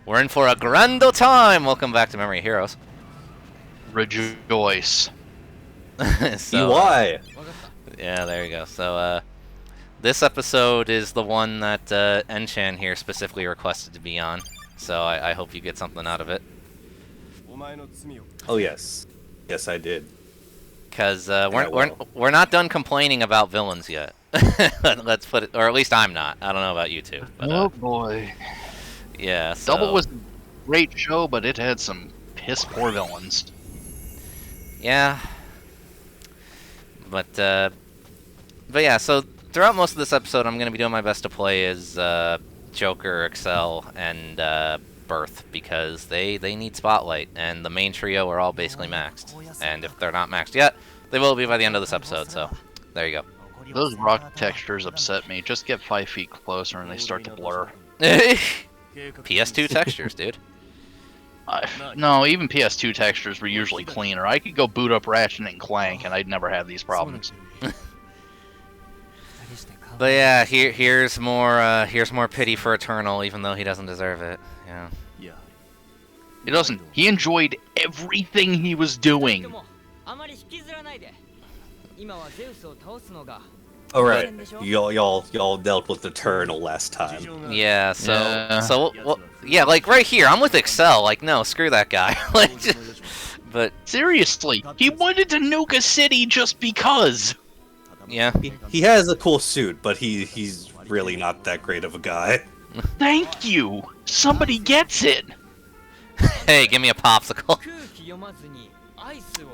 We're in for a grand old time! Welcome back to Memory of Heroes. Rejoice. So, EY. yeah, there you go. So, this episode is the one that Enchan here specifically requested to be on. So I hope you get something out of it. Oh yes, yes I did. Because we're not done complaining about villains yet. Let's put it, or at least I'm not. I don't know about you two. But, Oh boy. Yeah. So, Double was a great show, but it had some piss poor villains. yeah. But yeah. So throughout most of this episode, I'm gonna be doing my best to play as Joker, Excel, and Birth, because they need spotlight, and the main trio are all basically maxed. And if they're not maxed yet, they will be by the end of this episode. So there you go. Those rock textures upset me. Just get 5 feet closer and they start to blur. PS2 textures, dude. No, even PS2 textures were usually cleaner. I could go boot up Ratchet and Clank and I'd never have these problems. But yeah, here's more pity for Eternal, even though he doesn't deserve it. Yeah. He doesn't. He enjoyed everything he was doing. All right, y'all dealt with Eternal last time. Yeah. So Yeah. well, yeah, like right here, I'm with Excel. Like, no, screw that guy. Like, but Seriously, he wanted to nuke a city just because. yeah. He has a cool suit, but he's really not that great of a guy. Thank you. Somebody gets it. Hey, give me a popsicle.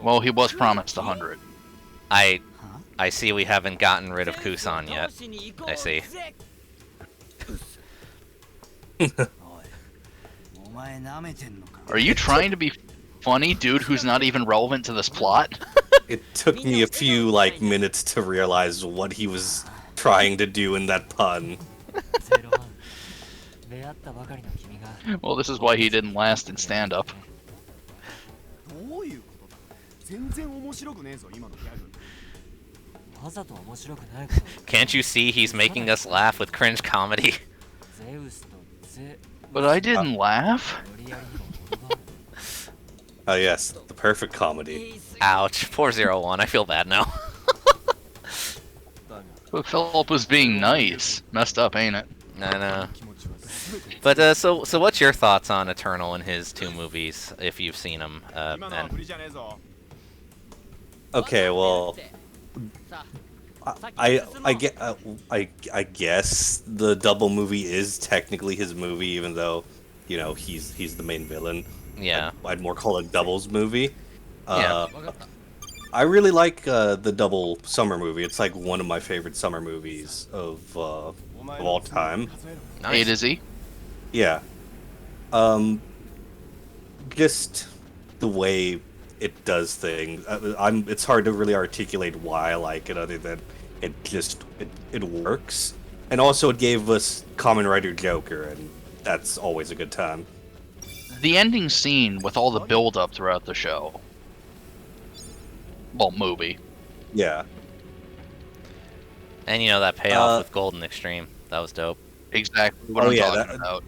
Well, he was promised 100. I see we haven't gotten rid of Kusan yet. I see. Are you trying to be funny, dude, who's not even relevant to this plot? It took me a few minutes to realize what he was trying to do in that pun. Well, this is why he didn't last in stand-up. Can't you see he's making us laugh with cringe comedy? But I didn't laugh. Oh yes, the perfect comedy. Ouch. 401. I feel bad now. But Philip was being nice. Messed up, ain't it? I know. But so what's your thoughts on Eternal and his two movies, if you've seen them? Okay, well, I guess the Double movie is technically his movie, even though, he's the main villain. Yeah. I'd more call it Double's movie. Yeah. I really like the Double summer movie. It's like one of my favorite summer movies of all time. Nice. A to Z. Yeah. Just the way it does things. It's hard to really articulate why I like it, other than it works. And also it gave us Kamen Rider Joker, and that's always a good time. The ending scene with all the build-up throughout the show. Well, movie. Yeah. And that payoff with Golden Extreme. That was dope. Exactly what I'm talking about.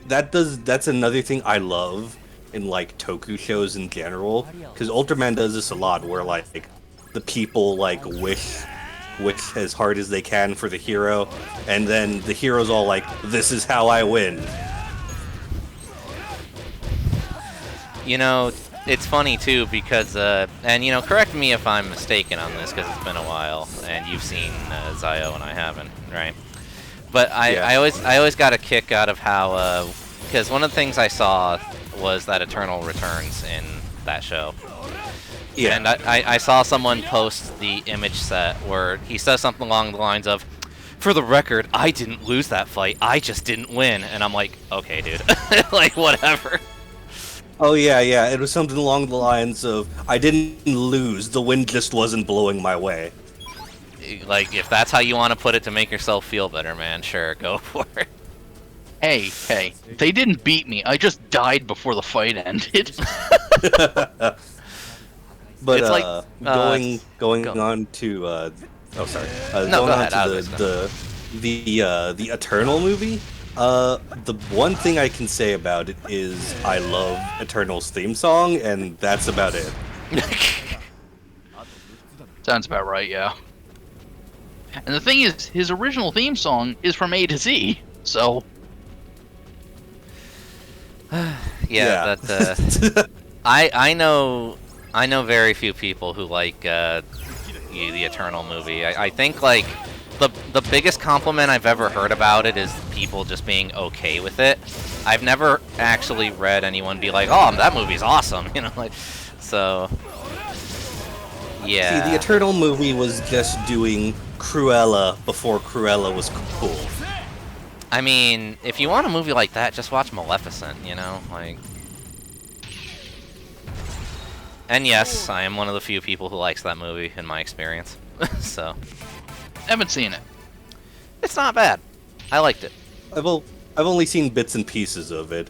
That's another thing I love in Toku shows in general, because Ultraman does this a lot, where the people wish as hard as they can for the hero, and then the hero's all this is how I win. It's funny too, because and correct me if I'm mistaken on this, because it's been a while and you've seen Zio and I haven't, right? But I always got a kick out of how, because one of the things I saw was that Eternal returns in that show. Yeah. And I saw someone post the image set where he says something along the lines of, "For the record, I didn't lose that fight, I just didn't win." And I'm like, okay, dude. Whatever. Oh yeah, it was something along the lines of, I didn't lose, the wind just wasn't blowing my way. If that's how you want to put it to make yourself feel better, man, sure, go for it. Hey, they didn't beat me. I just died before the fight ended. But it's going on to No, going go on ahead. to the Eternal movie. The one thing I can say about it is I love Eternal's theme song, and that's about it. Sounds about right, yeah. And the thing is, his original theme song is from A to Z, so... yeah. That, I know very few people who like the Eternal movie. I think, like, the biggest compliment I've ever heard about it is people just being okay with it. I've never actually read anyone be like, oh, that movie's awesome, you know, like, so... Yeah. See, the Eternal movie was just doing Cruella before Cruella was cool. I mean, if you want a movie like that, just watch Maleficent, you know? Like... And yes, I am one of the few people who likes that movie, in my experience. So... Haven't seen it. It's not bad. I liked it. I've only seen bits and pieces of it.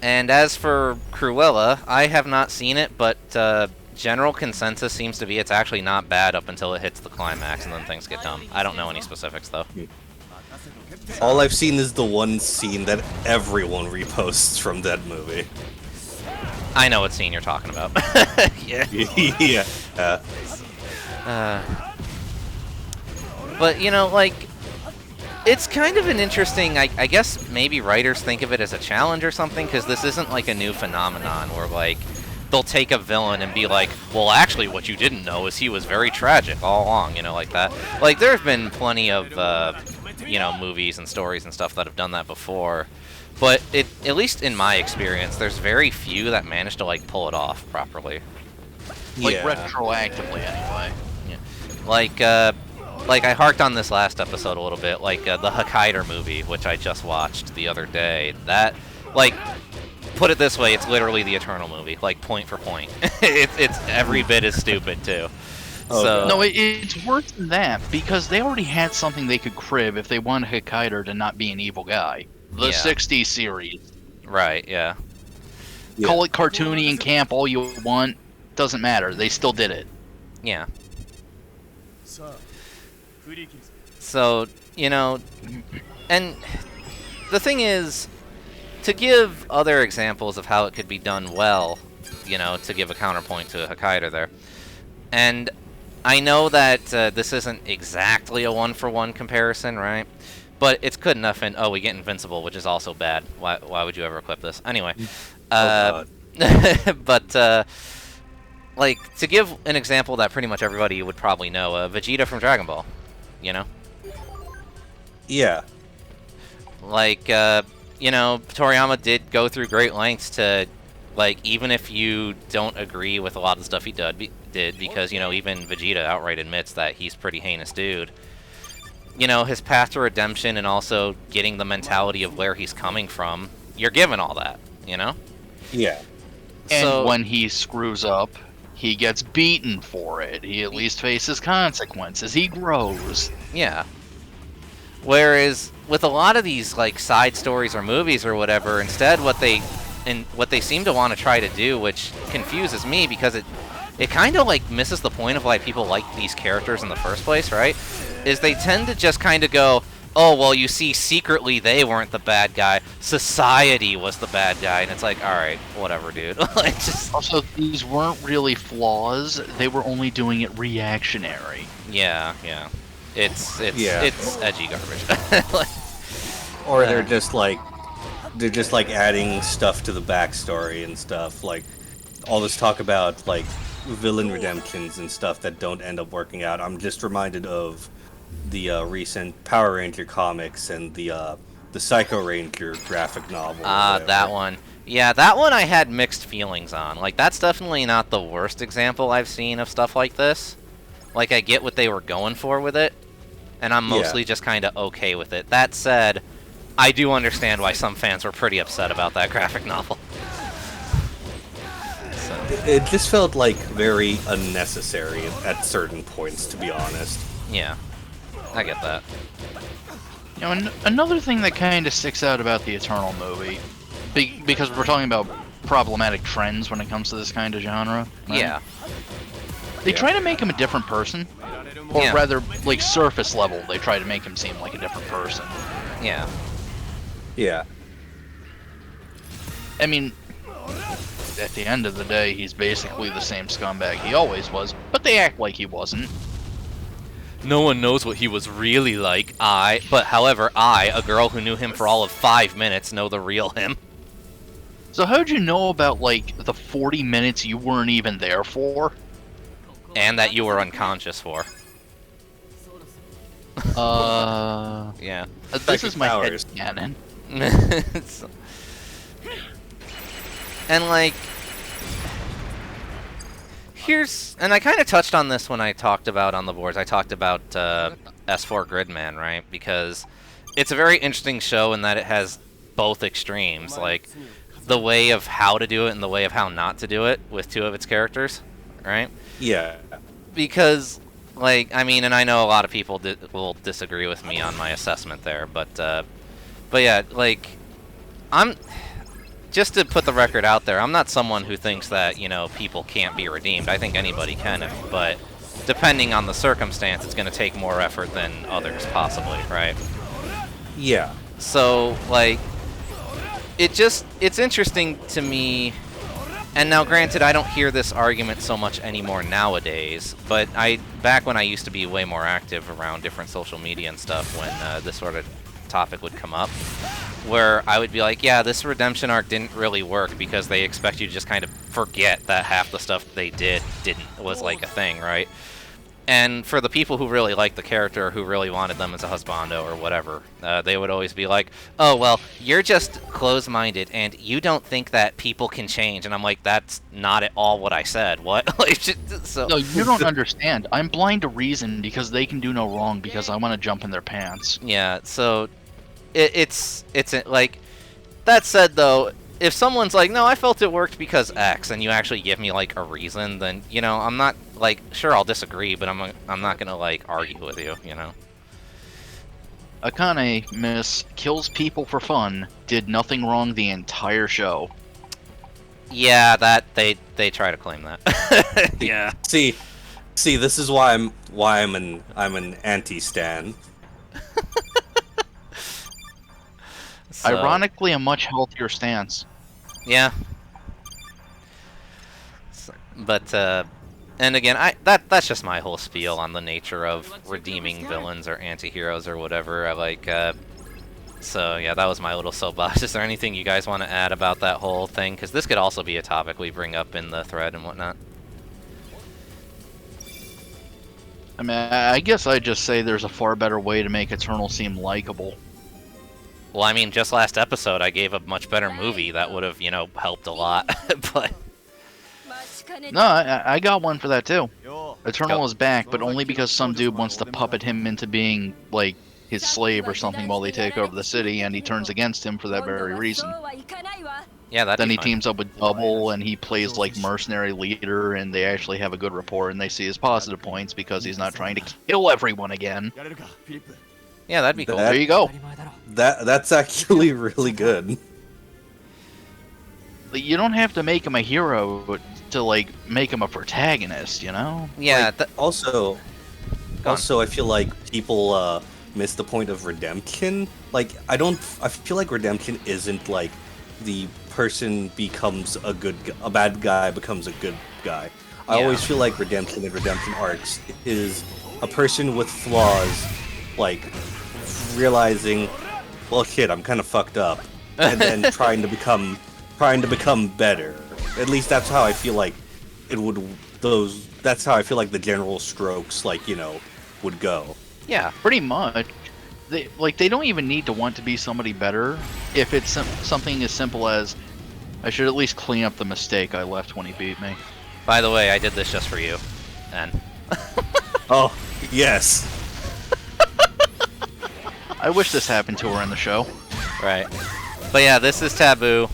And as for Cruella, I have not seen it, but general consensus seems to be it's actually not bad up until it hits the climax, and then things get dumb. I don't know any specifics, though. All I've seen is the one scene that everyone reposts from that movie. I know what scene you're talking about. Yeah. Yeah. But, you know, like, it's kind of an interesting, I guess maybe writers think of it as a challenge or something, because this isn't like a new phenomenon where, like, they'll take a villain and be like, well, actually, what you didn't know is he was very tragic all along, you know, like that. Like, there's been plenty of, you know, movies and stories and stuff that have done that before. But, at least in my experience, there's very few that manage to, like, pull it off properly. Like, Yeah. retroactively, anyway. Yeah. Like, I harked on this last episode a little bit, like, the Hokkaido movie, which I just watched the other day. That, like, put it this way, it's literally the Eternal movie, like, point for point. it's every bit as stupid, too. Oh, So... No, it's worse than that, because they already had something they could crib if they wanted Hokkaido to not be an evil guy. The Yeah. 60s series. Right, yeah. Yeah. Call it cartoony and camp all you want, doesn't matter, they still did it. Yeah. So, you know, and the thing is, to give other examples of how it could be done well, you know, to give a counterpoint to Hokkaido there, and I know that this isn't exactly a one-for-one comparison, right? But it's good enough in, oh, we get Invincible, which is also bad. Why would you ever equip this? Anyway. But, like, to give an example that pretty much everybody would probably know, Vegeta from Dragon Ball, you know? Yeah. Like, you know, Toriyama did go through great lengths to, like, even if you don't agree with a lot of the stuff he did, because, you know, even Vegeta outright admits that he's a pretty heinous dude. You know, his path to redemption and also getting the mentality of where he's coming from, you're given all that, you know? Yeah. And So- when he screws up, he gets beaten for it. He at least faces consequences. He grows. Yeah. Whereas with a lot of these like side stories or movies or whatever, instead what they seem to want to try to do, which confuses me because it kind of like misses the point of why people like these characters in the first place, right? Is they tend to just kind of go, oh, well, you see, secretly they weren't the bad guy. Society was the bad guy. And it's like, all right, whatever, dude. Like, just... Also, these weren't really flaws. They were only doing it reactionary. Yeah. It's edgy garbage. Like, Or they're just like adding stuff to the backstory and stuff. Like all this talk about like villain redemptions and stuff that don't end up working out. I'm just reminded of the recent Power Ranger comics and the Psycho Ranger graphic novel. that one. Yeah, that one I had mixed feelings on. Like, that's definitely not the worst example I've seen of stuff like this. Like, I get what they were going for with it, and I'm mostly just kind of okay with it. That said, I do understand why some fans were pretty upset about that graphic novel. So. It just felt like very unnecessary at certain points, to be honest. Yeah, I get that. You know, another thing that kind of sticks out about the Eternal movie, because we're talking about problematic trends when it comes to this kind of genre. Right? Yeah. They try to make him a different person. Or rather, like, surface level, they try to make him seem like a different person. Yeah. Yeah. I mean, at the end of the day, he's basically the same scumbag he always was, but they act like he wasn't. No one knows what he was really like. However, a girl who knew him for all of 5 minutes, know the real him. So how'd you know about, like, the 40 minutes you weren't even there for? And that you were unconscious for. Yeah. This is my head canon. And, like... And I kind of touched on this when I talked about on the boards. I talked about S4 Gridman, right? Because it's a very interesting show in that it has both extremes. Like, the way of how to do it and the way of how not to do it with two of its characters, right? Yeah. Because, like, I mean, and I know a lot of people will disagree with me on my assessment there, but yeah, like, just to put the record out there, I'm not someone who thinks that, you know, people can't be redeemed. I think anybody can, but depending on the circumstance, it's going to take more effort than others, possibly, right? Yeah. So, like, it's interesting to me, and now granted, I don't hear this argument so much anymore nowadays, but back when I used to be way more active around different social media and stuff when this sort of topic would come up, where I would be like, yeah, this redemption arc didn't really work because they expect you to just kind of forget that half the stuff they was like a thing, right? And for the people who really liked the character, who really wanted them as a husbando or whatever, they would always be like, oh, well, you're just close-minded and you don't think that people can change. And I'm like, that's not at all what I said. What? So... No, you don't understand. I'm blind to reason because they can do no wrong because I want to jump in their pants. Yeah, so it's like, that said, though, if someone's like, no, I felt it worked because X, and you actually give me, like, a reason, then, you know, I'm not, like, sure, I'll disagree, but I'm not gonna, like, argue with you, you know? Akane, miss, kills people for fun, did nothing wrong the entire show. Yeah, that, they try to claim that. Yeah. See, this is why I'm an anti-stan. So, ironically, a much healthier stance. Yeah. But, and again, that's just my whole spiel on the nature of redeeming villains or anti-heroes or whatever. I like, so yeah, that was my little soapbox. Is there anything you guys want to add about that whole thing? Because this could also be a topic we bring up in the thread and whatnot. I mean, I guess I'd just say there's a far better way to make Eternal seem likable. Well, I mean, just last episode, I gave a much better movie that would have, you know, helped a lot. But no, I got one for that too. Eternal is back, but only because some dude wants to puppet him into being, like, his slave or something while they take over the city, and he turns against him for that very reason. Yeah, that'd Then be he fun. teams up with Double, and he plays, like, mercenary leader, and they actually have a good rapport, and they see his positive points because he's not trying to kill everyone again. Yeah, that'd be cool. There you go. That's actually really good. You don't have to make him a hero to, like, make him a protagonist, you know? Yeah. Like, also, I feel like people miss the point of redemption. Like, I feel like redemption isn't like the person becomes a bad guy becomes a good guy. I always feel like redemption and redemption arcs is a person with flaws, like realizing, well, shit, I'm kind of fucked up, and then trying to become better. At least that's how I feel like it would. That's how I feel like the general strokes, like, you know, would go. Yeah, pretty much. They don't even need to want to be somebody better if it's something as simple as, I should at least clean up the mistake I left when he beat me. By the way, I did this just for you. And Oh, yes. I wish this happened to her in the show. right. But yeah, this is Taboo.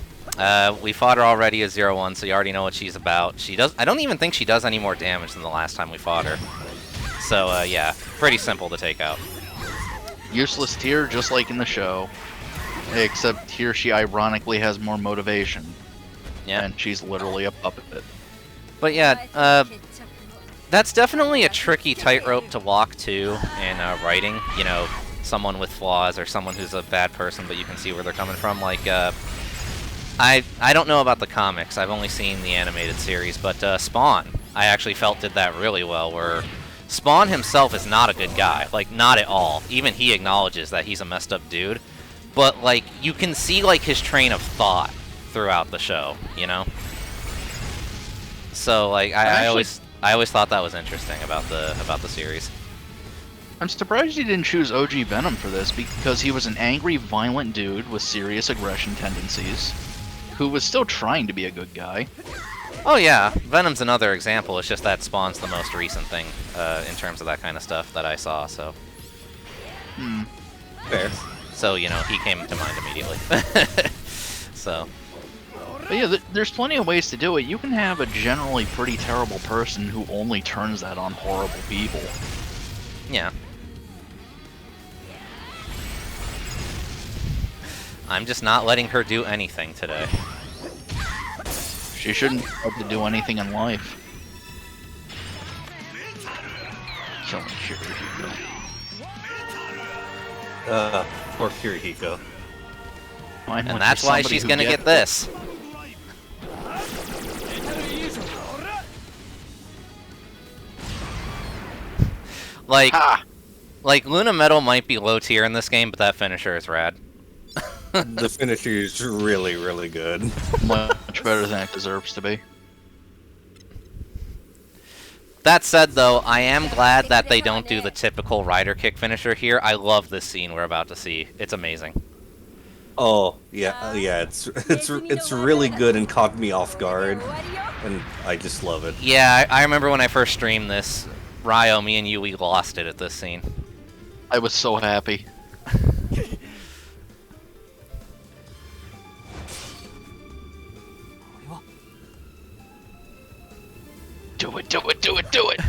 We fought her already as 0-1, so you already know what she's about. I don't even think she does any more damage than the last time we fought her. So yeah, pretty simple to take out. Useless tier, just like in the show. Except here she ironically has more motivation. Yeah. And she's literally a puppet. But yeah, That's definitely a tricky tightrope to walk too in writing. You know, someone with flaws or someone who's a bad person, but you can see where they're coming from. Like, I don't know about the comics. I've only seen the animated series, but Spawn, I actually felt did that really well. Where Spawn himself is not a good guy, like not at all. Even he acknowledges that he's a messed up dude. But like, you can see like his train of thought throughout the show. You know. So like, I always thought that was interesting about the series. I'm surprised you didn't choose OG Venom for this, because he was an angry, violent dude with serious aggression tendencies, who was still trying to be a good guy. Oh yeah, Venom's another example. It's just that Spawn's the most recent thing in terms of that kind of stuff that I saw. So. Fair. So you know, he came to mind immediately. So. But yeah, there's plenty of ways to do it. You can have a generally pretty terrible person who only turns that on horrible people. Yeah. I'm just not letting her do anything today. She shouldn't be able to do anything in life. Killing Kirihiko. Poor Kirihiko. And that's why she's gonna get this. Like Luna Metal might be low tier in this game, but that finisher is rad. The finisher is really, really good. Much better than it deserves to be. That said, though, I am glad that they don't do the typical rider kick finisher here. I love this scene we're about to see. It's amazing. Oh yeah, it's really good and caught me off guard, and I just love it. Yeah, I remember when I first streamed this, Ryo, me and you, we lost it at this scene. I was so happy. Do it, do it, do it, do it!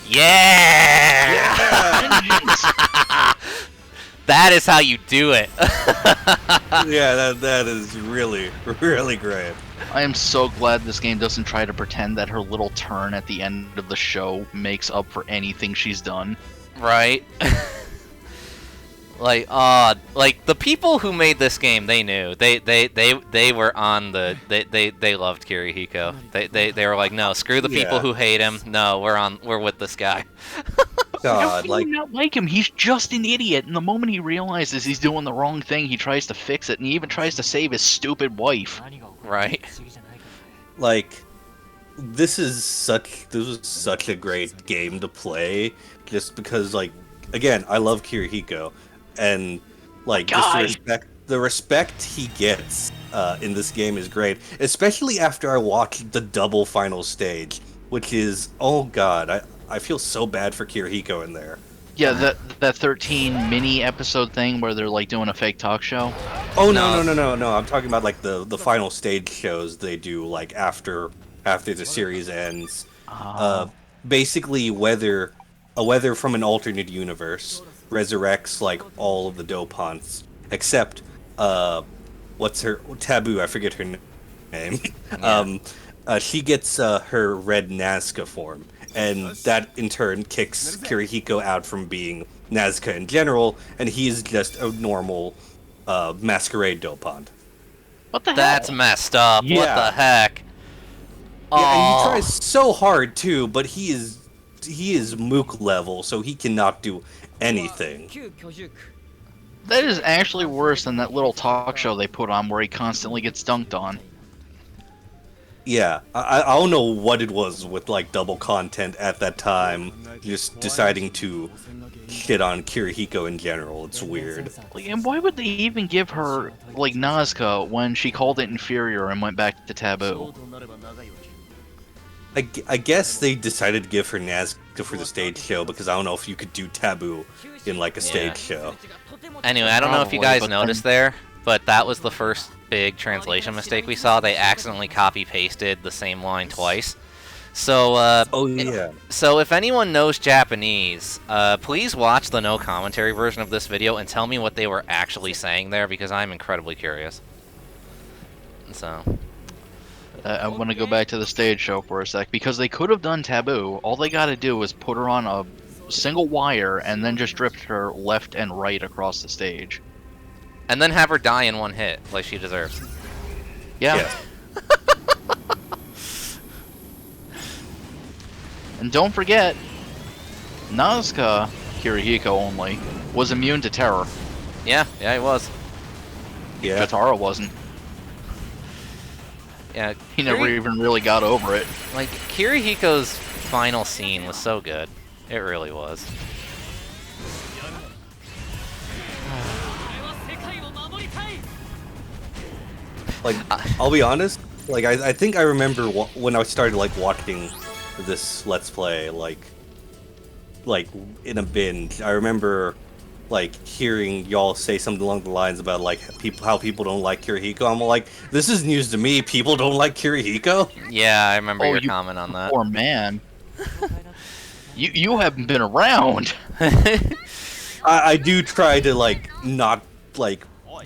Yeah! That is how you do it. Yeah, that is really, really great. I am so glad this game doesn't try to pretend that her little turn at the end of the show makes up for anything she's done. Right? Like the people who made this game, they knew. They were on the they loved Kirihiko. They were like, no, screw the people who hate him. No, we're with this guy. God, how can you not like him? He's just an idiot, and the moment he realizes he's doing the wrong thing, he tries to fix it, and he even tries to save his stupid wife. Right. Like, this was such a great game to play, just because, like, again, I love Kirihiko, and like just the respect he gets in this game is great, especially after I watched the double final stage, which is, oh god, I feel so bad for Kirihiko in there. Yeah, that 13 mini episode thing where they're like doing a fake talk show. Oh no! I'm talking about like the final stage shows they do like after the series ends. Basically, whether from an alternate universe resurrects like all of the Dopants except what's her Taboo? I forget her name. Yeah. She gets her red Nazca form. And that, in turn, kicks Kirihiko out from being Nazca in general, and he's just a normal masquerade Dopant. What the heck? That's messed up. Yeah. What the heck? Yeah, and he tries so hard, too, but he is Mook level, so he cannot do anything. That is actually worse than that little talk show they put on where he constantly gets dunked on. Yeah, I don't know what it was with like double content at that time, just deciding to shit on Kirihiko in general. It's weird. And why would they even give her like Nazca when she called it inferior and went back to Taboo? I guess they decided to give her Nazca for the stage show because I don't know if you could do Taboo in like a stage show. Anyway, I don't know if you guys noticed there, but that was the first big translation mistake we saw. They accidentally copy-pasted the same line twice. So, Oh yeah. So if anyone knows Japanese, please watch the no commentary version of this video and tell me what they were actually saying there, because I'm incredibly curious. So. I want to go back to the stage show for a sec, because they could have done Taboo. All they got to do is put her on a single wire and then just drift her left and right across the stage. And then have her die in one hit, like she deserves. Yeah. And don't forget, Nazca, Kirihiko only, was immune to terror. Yeah, he was. Yeah. Katara wasn't. Yeah, He never even really got over it. Like, Kirihiko's final scene was so good. It really was. Like, I'll be honest. Like, I think I remember when I started like watching this Let's Play, like in a binge. I remember like hearing y'all say something along the lines about like how people don't like Kirihiko. I'm like, this is news to me. People don't like Kirihiko. Yeah, I remember your comment on that. Poor man. you haven't been around. I do try to like not like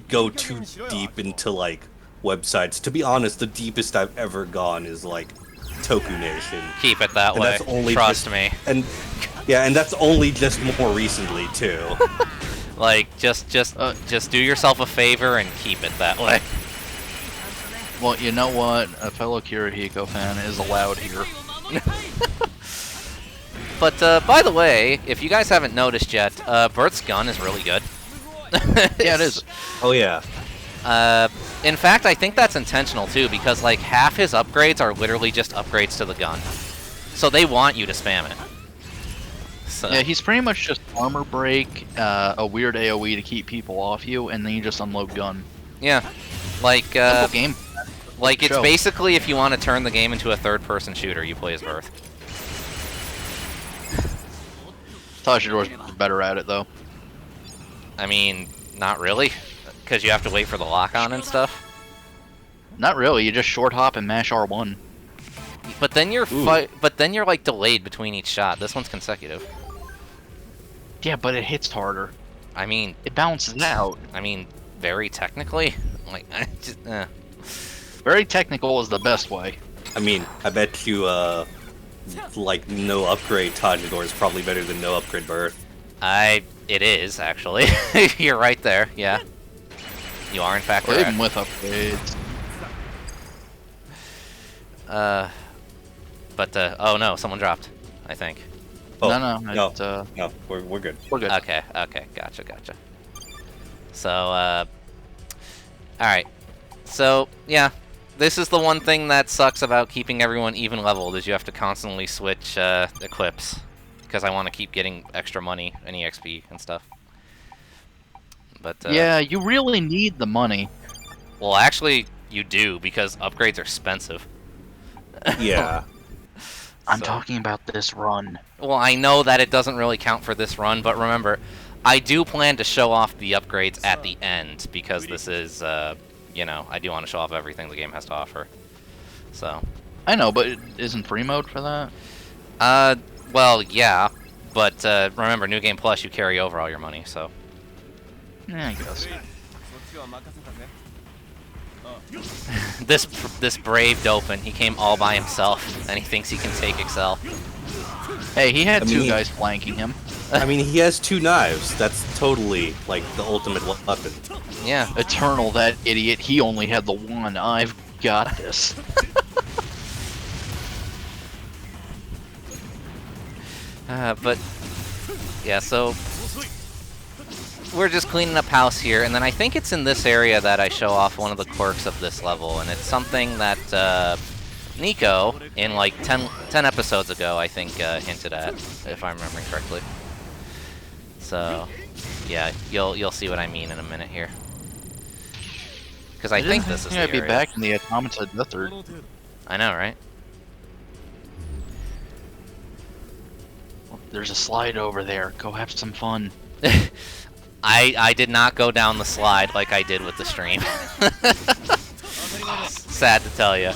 go too deep into like websites. To be honest, the deepest I've ever gone is like Toku Nation. Keep it that And way. that's only Trust me. And yeah, and that's only just more recently too. Like, just do yourself a favor and keep it that way. Well, you know what? A fellow Kirihiko fan is allowed here. But by the way, if you guys haven't noticed yet, Bert's gun is really good. Yeah, it is. Oh yeah. In fact, I think that's intentional too, because like half his upgrades are literally just upgrades to the gun. So they want you to spam it. So. Yeah, he's pretty much just armor break, a weird AoE to keep people off you, and then you just unload gun. Yeah, like Simple game. Like it's Show. basically if you want to turn the game into a third-person shooter, you play as Bert. Tajidor's better at it though. I mean, not really, because you have to wait for the lock-on and stuff. Not really. You just short hop and mash R1. But then you're like delayed between each shot. This one's consecutive. Yeah, but it hits harder. I mean, It balances out. I mean, very technically, like Very technical is the best way. I mean, I bet you like no upgrade Tajidor is probably better than no upgrade Bert. It is actually. You're right there. Yeah, you are in fact Or correct. even with upgrades. But oh no, someone dropped. I think. Oh, No, no, we're good. we're good. Okay, gotcha. So, alright. So, yeah. This is the one thing that sucks about keeping everyone even leveled, is you have to constantly switch equips. Because I want to keep getting extra money and EXP and stuff. But, Yeah, you really need the money. well, actually, you do, because upgrades are expensive. Yeah. I'm So- talking about this run. Well, I know that it doesn't really count for this run, but remember, I do plan to show off the upgrades at the end, because this is, you know, I do want to show off everything the game has to offer. So. I know, but isn't free mode for that? Well, yeah, but remember, New Game Plus, you carry over all your money, so. Yeah, I guess. This brave Dopin, he came all by himself, and he thinks he can take Excel. Hey, he had I two mean- guys flanking him. I mean, he has two knives. That's totally like the ultimate weapon. Yeah. Eternal, that idiot. He only had the one. I've got this. But yeah, so we're just cleaning up house here, and then I think it's in this area that I show off one of the quirks of this level, and it's something that Nico, in like 10 episodes ago, I think hinted at, if I'm remembering correctly. So yeah, you'll see what I mean in a minute here, because I think this is the I'd be area. back in the Automata Desert. I know, right? There's a slide over there. Go have some fun. I did not go down the slide like I did with the stream. Sad to tell you.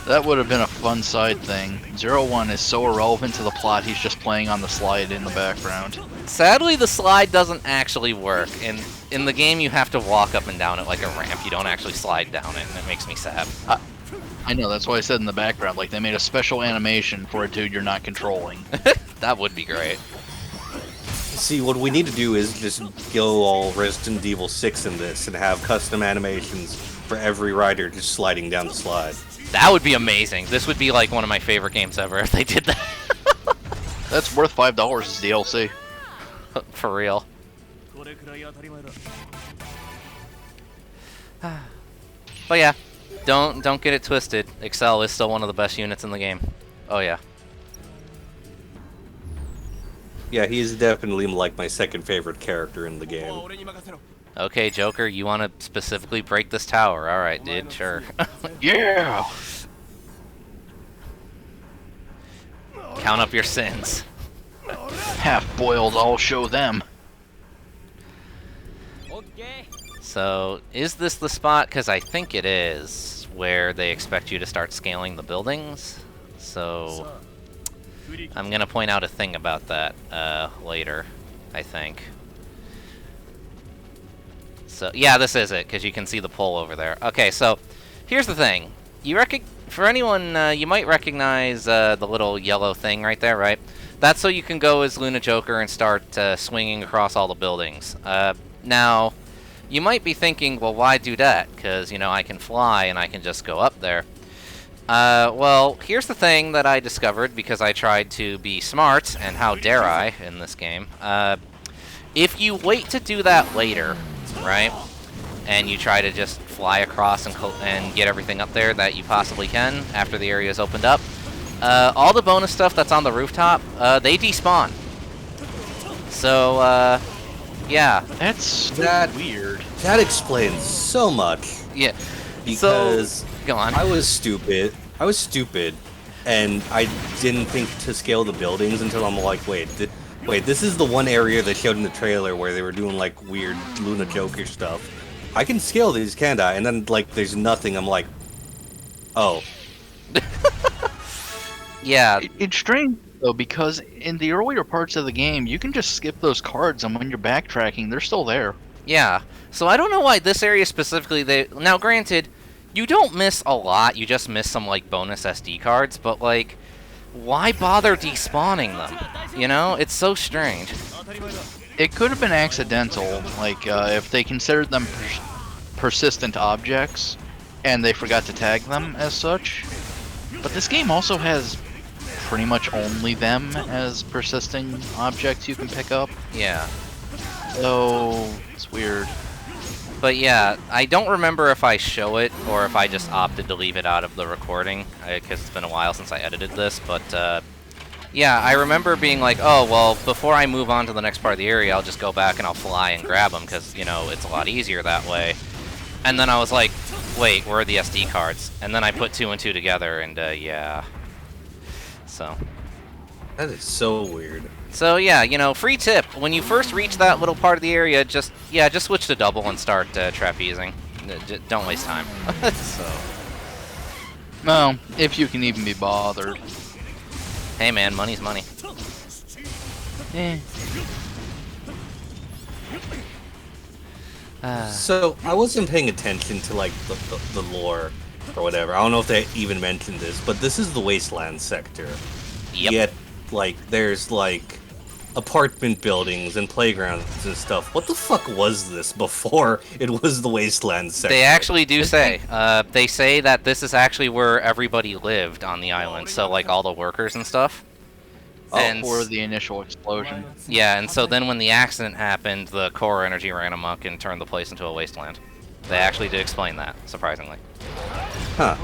That would have been a fun side thing. 01 is so irrelevant to the plot, he's just playing on the slide in the background. Sadly, the slide doesn't actually work. In the game, you have to walk up and down it like a ramp. You don't actually slide down it, and it makes me sad. I know, that's why I said in the background, like they made a special animation for a dude you're not controlling. That would be great. See, what we need to do is just go all Resident Evil 6 in this and have custom animations for every rider just sliding down the slide. That would be amazing. This would be like one of my favorite games ever if they did that. That's worth $5 as DLC. For real. But yeah, don't get it twisted. Excel is still one of the best units in the game. Oh yeah. Yeah, he is definitely like my second favorite character in the game. Okay, Joker, you want to specifically break this tower? All right, dude, sure. Yeah! Count up your sins. Half-boiled, I'll show them. So, is this the spot? Because I think it is, where they expect you to start scaling the buildings. So, I'm going to point out a thing about that later, I think. So, yeah, this is it, because you can see the pole over there. Okay, so, here's the thing. For anyone, you might recognize the little yellow thing right there, right? That's so you can go as Luna Joker and start swinging across all the buildings. Now, you might be thinking, well, why do that? Because, you know, I can fly and I can just go up there. Well, here's the thing that I discovered because I tried to be smart, and how dare I in this game. If you wait to do that later, right, and you try to just fly across and get everything up there that you possibly can after the area is opened up, all the bonus stuff that's on the rooftop, they despawn. So, yeah. That's weird. That explains so much. Yeah. Because so, go on. I was stupid, and I didn't think to scale the buildings until I'm like, wait, this is the one area they showed in the trailer where they were doing, like, weird Luna Joker stuff. I can scale these, can't I? And then, like, there's nothing. I'm like, oh. Yeah. It's strange, though, because in the earlier parts of the game, you can just skip those cards, and when you're backtracking, they're still there. Yeah. So I don't know why this area specifically, now, granted, you don't miss a lot. You just miss some, like, bonus SD cards, but, like, why bother despawning them? You know? It's so strange. It could have been accidental, like, if they considered them persistent objects, and they forgot to tag them as such. But this game also has pretty much only them as persisting objects you can pick up. Yeah. So, it's weird. But yeah, I don't remember if I show it, or if I just opted to leave it out of the recording, because it's been a while since I edited this, but, yeah, I remember being like, oh, well, before I move on to the next part of the area, I'll just go back and I'll fly and grab them, because, you know, it's a lot easier that way. And then I was like, wait, where are the SD cards? And then I put 2 and 2 together, and, yeah. So. That is so weird. So, yeah, you know, free tip. When you first reach that little part of the area, just switch to double and start trapezing. Don't waste time. So. No, if you can even be bothered. Hey man, money's money. So, I wasn't paying attention to, like, the lore or whatever. I don't know if they even mentioned this, but this is the Wasteland sector. Yep. Yet, like, there's, like, apartment buildings and playgrounds and stuff. What the fuck was this before it was the Wasteland sector? They actually do say. They say that this is actually where everybody lived on the island, so, like, all the workers and stuff. Before the initial explosion. Yeah, and so then when the accident happened, the core energy ran amok and turned the place into a wasteland. They actually did explain that, surprisingly. Huh.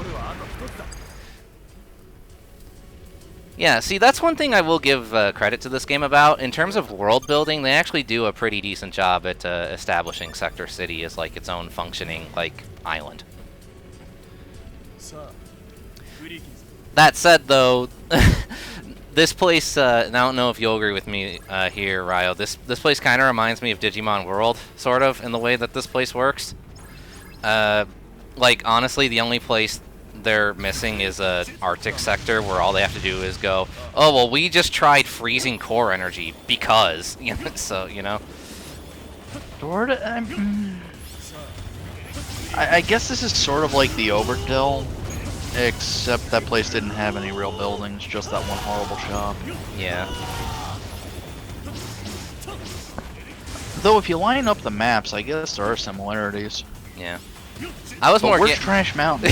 Yeah, see, that's one thing I will give credit to this game about. In terms of world building, they actually do a pretty decent job at establishing Sector City as, like, its own functioning, like, island. That said, though, this place, and I don't know if you'll agree with me here, Ryo, this place kind of reminds me of Digimon World, sort of, in the way that this place works. Like, honestly, the only place they're missing is a Arctic sector where all they have to do is go, oh, well, we just tried freezing core energy because, so, Sort of, I guess this is sort of like the Overdell, except that place didn't have any real buildings, just that one horrible shop. Yeah. Though if you line up the maps, I guess there are similarities. Yeah. I was but more. Where's Trash Mountain?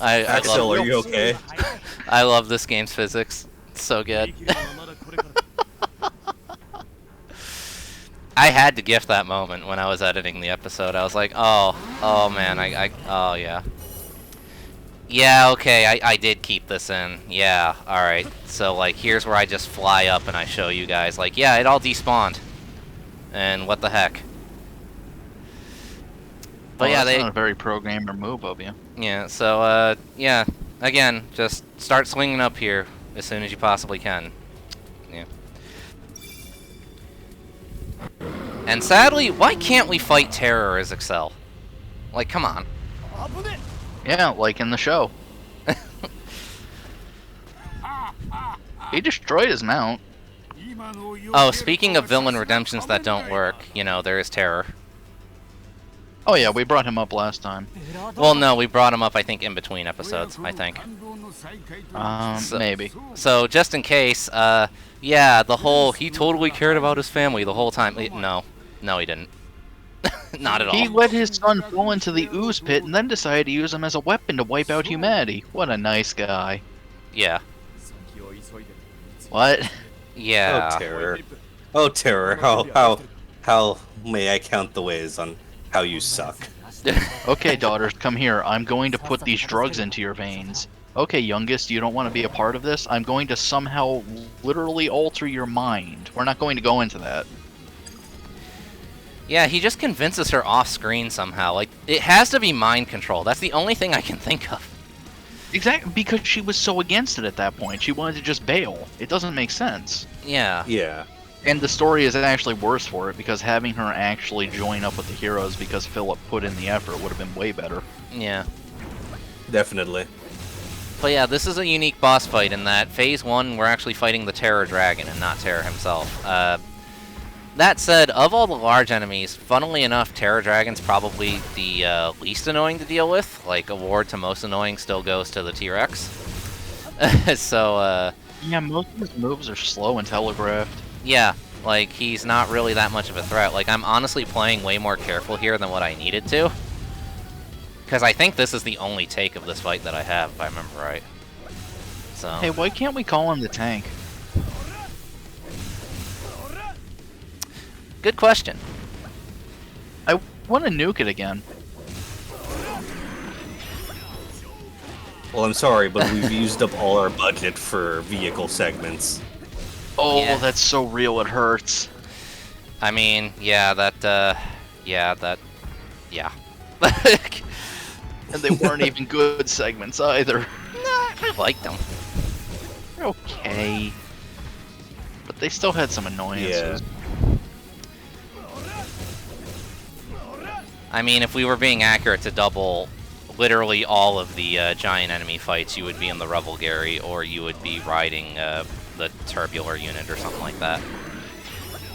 Axel, are you okay? I love this game's physics. It's so good. I had to gift that moment when I was editing the episode. I was like, oh man, oh yeah. Yeah, okay, I did keep this in. Yeah, alright. So, like, here's where I just fly up and I show you guys, like, yeah, it all despawned. And what the heck. But yeah, that's not a very pro-gamer move of you. Yeah, so, yeah, again, just start swinging up here as soon as you possibly can. Yeah. And sadly, why can't we fight Terror as Excel? Like, come on. Yeah, like in the show. He destroyed his mount. Oh, speaking of villain redemptions that don't work, there is Terror. Oh yeah, we brought him up last time. Well, no, we brought him up, I think, in between episodes, I think. Maybe. So, just in case, yeah, the whole, he totally cared about his family the whole time. No, he didn't. Not at all. He let his son fall into the ooze pit and then decided to use him as a weapon to wipe out humanity. What a nice guy. Yeah. What? Yeah. Oh, Terror. Oh, Terror. How may I count the ways on how you suck? Okay, daughters, come here. I'm going to put these drugs into your veins. Okay, youngest, you don't want to be a part of this? I'm going to somehow literally alter your mind. We're not going to go into that. Yeah, he just convinces her off-screen somehow. Like, it has to be mind control. That's the only thing I can think of. Exactly, because she was so against it at that point. She wanted to just bail. It doesn't make sense. Yeah. Yeah. And the story is actually worse for it, because having her actually join up with the Heroes because Philip put in the effort would have been way better. Yeah. Definitely. But yeah, this is a unique boss fight in that Phase 1, we're actually fighting the Terror Dragon and not Terror himself. That said, of all the large enemies, funnily enough, Terror Dragon's probably the least annoying to deal with. Like, award to most annoying still goes to the T-Rex. So, yeah, most of his moves are slow and telegraphed. Yeah, like, he's not really that much of a threat. Like, I'm honestly playing way more careful here than what I needed to. Because I think this is the only take of this fight that I have, if I remember right. So. Hey, why can't we call him the tank? Good question. I want to nuke it again. Well, I'm sorry, but we've used up all our budget for vehicle segments. Oh, Yeah. that's so real, it hurts. I mean, yeah, yeah. And they weren't even good segments either. I liked them. They're okay. But they still had some annoyances. I mean, if we were being accurate to double literally all of the giant enemy fights, you would be in the Revel Gary, or you would be riding the Turbular unit or something like that.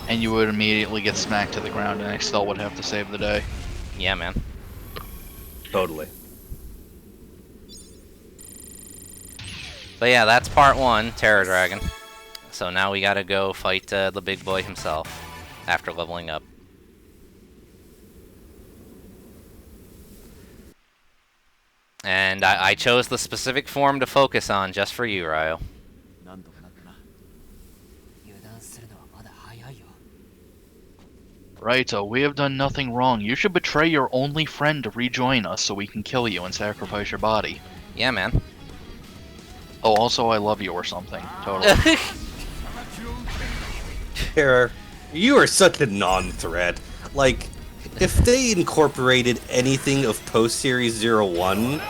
And you would immediately get smacked to the ground and Excel would have to save the day. Yeah, man. Totally. But yeah, that's part 1, Terror Dragon. So now we gotta go fight the big boy himself after leveling up. And I chose the specific form to focus on just for you, Ryo. Right, we have done nothing wrong. You should betray your only friend to rejoin us so we can kill you and sacrifice your body. Yeah, man. Oh, also, I love you or something. Totally. Terror, you are such a non-threat. Like, if they incorporated anything of post-series 01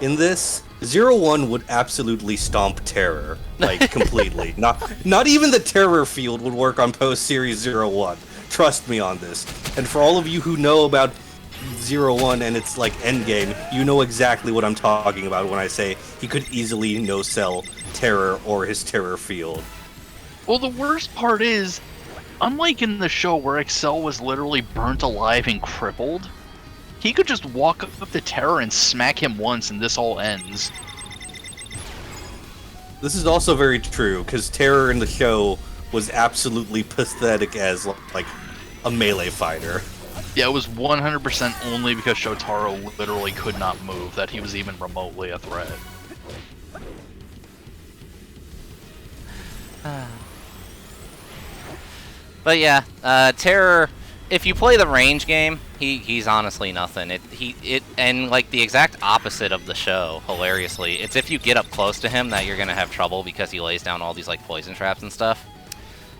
in this, 01 would absolutely stomp Terror, like, completely. Not even the Terror field would work on post-series 01. Trust me on this. And for all of you who know about 0-1 and it's like endgame, you know exactly what I'm talking about when I say he could easily no-sell Terror or his Terror field. Well, the worst part is, unlike in the show where Excel was literally burnt alive and crippled, he could just walk up to Terror and smack him once and this all ends. This is also very true, because Terror in the show was absolutely pathetic as, like, a melee fighter. Yeah, it was 100% only because Shotaro literally could not move that he was even remotely a threat. But yeah, Terror, if you play the range game, he's honestly nothing. And like the exact opposite of the show, hilariously, it's if you get up close to him that you're gonna have trouble because he lays down all these like poison traps and stuff.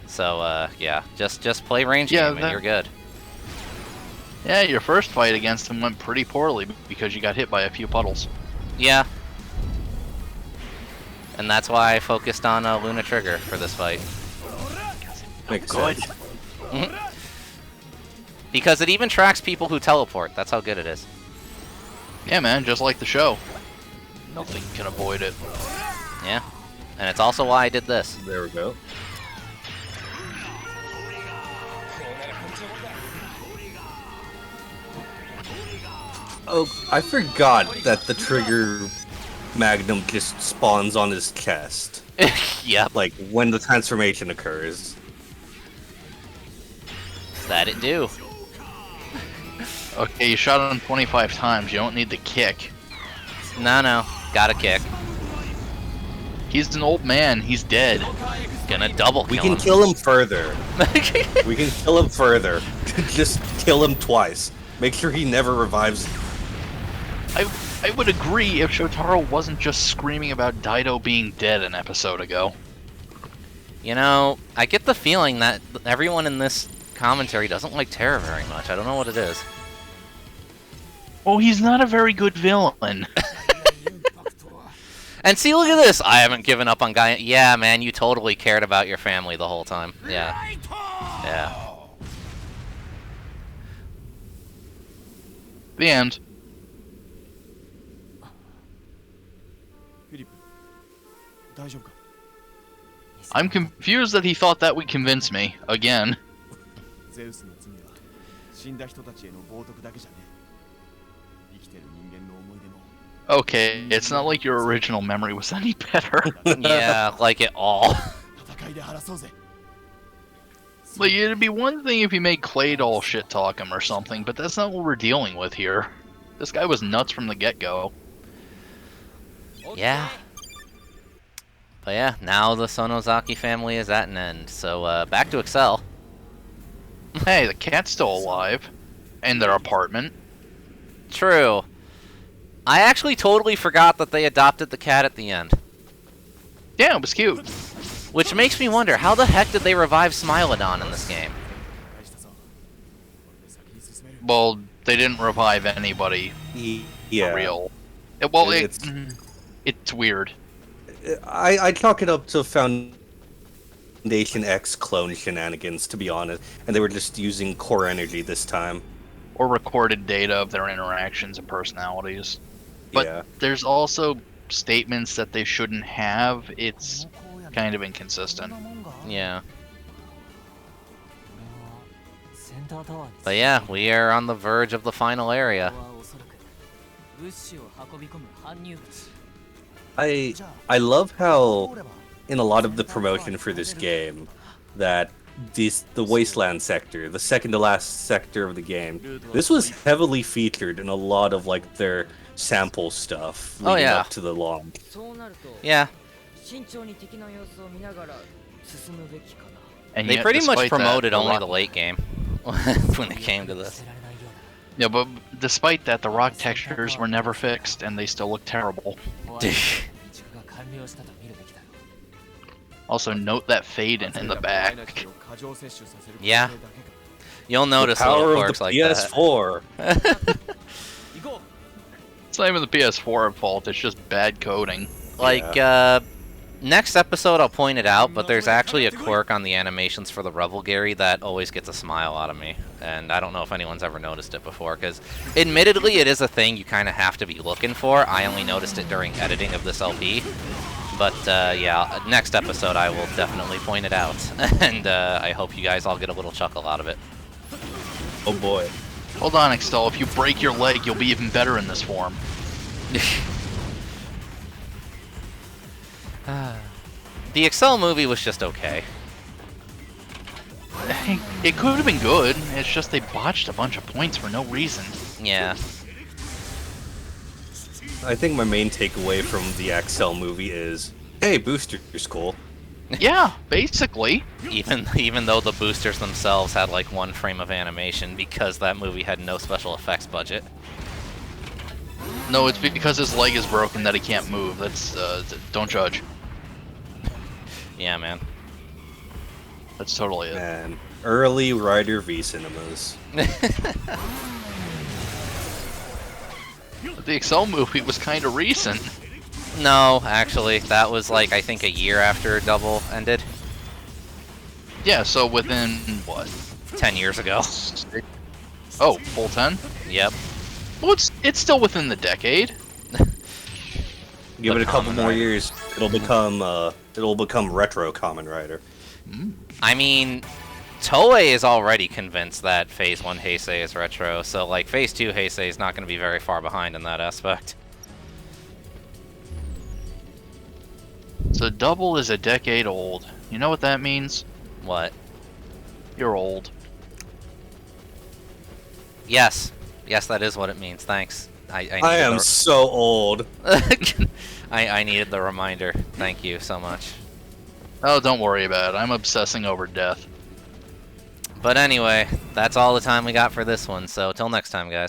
So yeah, just play range game and you're good. Yeah, your first fight against him went pretty poorly because you got hit by a few puddles. Yeah. And that's why I focused on Luna Trigger for this fight. Makes sense. Mm-hmm. Because it even tracks people who teleport. That's how good it is. Yeah, man, just like the show. Nothing can avoid it. Yeah. And it's also why I did this. There we go. Oh, I forgot that the Trigger Magnum just spawns on his chest. Yep. Like, when the transformation occurs. That it do. Okay, you shot him 25 times. You don't need the kick. No. Got a kick. He's an old man. He's dead. Gonna double kill We can him. kill him further. We can kill him further. Just kill him twice. Make sure he never revives. I would agree if Shotaro wasn't just screaming about Dido being dead an episode ago. You know, I get the feeling that everyone in this commentary doesn't like Terror very much. I don't know what it is. Oh, he's not a very good villain. And see, look at this. I haven't given up on Guy. Yeah, man, you totally cared about your family the whole time. Yeah. Yeah. The end. I'm confused that he thought that would convince me, again. Okay, it's not like your original memory was any better. Yeah, like it all. Like, it'd be one thing if you made Claydol shit-talk him or something, but that's not what we're dealing with here. This guy was nuts from the get-go. Yeah. But yeah, now the Sonozaki family is at an end, so back to Excel. Hey, the cat's still alive. In their apartment. True. I actually totally forgot that they adopted the cat at the end. Yeah, it was cute. Which makes me wonder, how the heck did they revive Smilodon in this game? Well, they didn't revive anybody Yeah. for real. It's weird. I chalk it up to Foundation X clone shenanigans, to be honest. And they were just using core energy this time. Or recorded data of their interactions and personalities. But Yeah. there's also statements that they shouldn't have. It's kind of inconsistent. Yeah. But yeah, we are on the verge of the final area. I love how, in a lot of the promotion for this game, that the Wasteland sector, the second to last sector of the game, this was heavily featured in a lot of like their sample stuff leading up to the launch. Yeah. And They yet, pretty much despite promoted that, only the late game when it came to this. Yeah, but despite that, the rock textures were never fixed, and they still look terrible. Also, note that fade in the back. Yeah. You'll notice The power little of quirks the like PS4. that. It's not even the PS4 at fault, it's just bad coding. Like, Next episode, I'll point it out, but there's actually a quirk on the animations for the Revelgary that always gets a smile out of me. And I don't know if anyone's ever noticed it before, because admittedly it is a thing you kind of have to be looking for. I only noticed it during editing of this LP. But yeah, next episode I will definitely point it out. And I hope you guys all get a little chuckle out of it. Oh boy. Hold on, Excel. If you break your leg, you'll be even better in this form. The Excel movie was just okay. It could have been good. It's just they botched a bunch of points for no reason. Yeah. I think my main takeaway from the Excel movie is, hey, Booster's cool. Yeah, basically. Even though the boosters themselves had like 1 frame of animation because that movie had no special effects budget. No, it's because his leg is broken that he can't move. That's don't judge. Yeah, man. That's totally it. Man, early Rider V cinemas. The Excel movie was kind of recent. No, actually, that was like I think a year after Double ended. Yeah, so within what? 10 years ago. Oh, full 10? Yep. Well, it's still within the decade. Give it a couple Kamen more Rider. years, it'll become retro Kamen Rider. I mean, Toei is already convinced that Phase 1 Heisei is retro, so like Phase 2 Heisei is not going to be very far behind in that aspect. So Double is a decade old. You know what that means? What? You're old. Yes. Yes, that is what it means. Thanks. I am so old. I needed the reminder. Thank you so much. Oh, don't worry about it. I'm obsessing over death. But anyway, that's all the time we got for this one, so till next time, guys.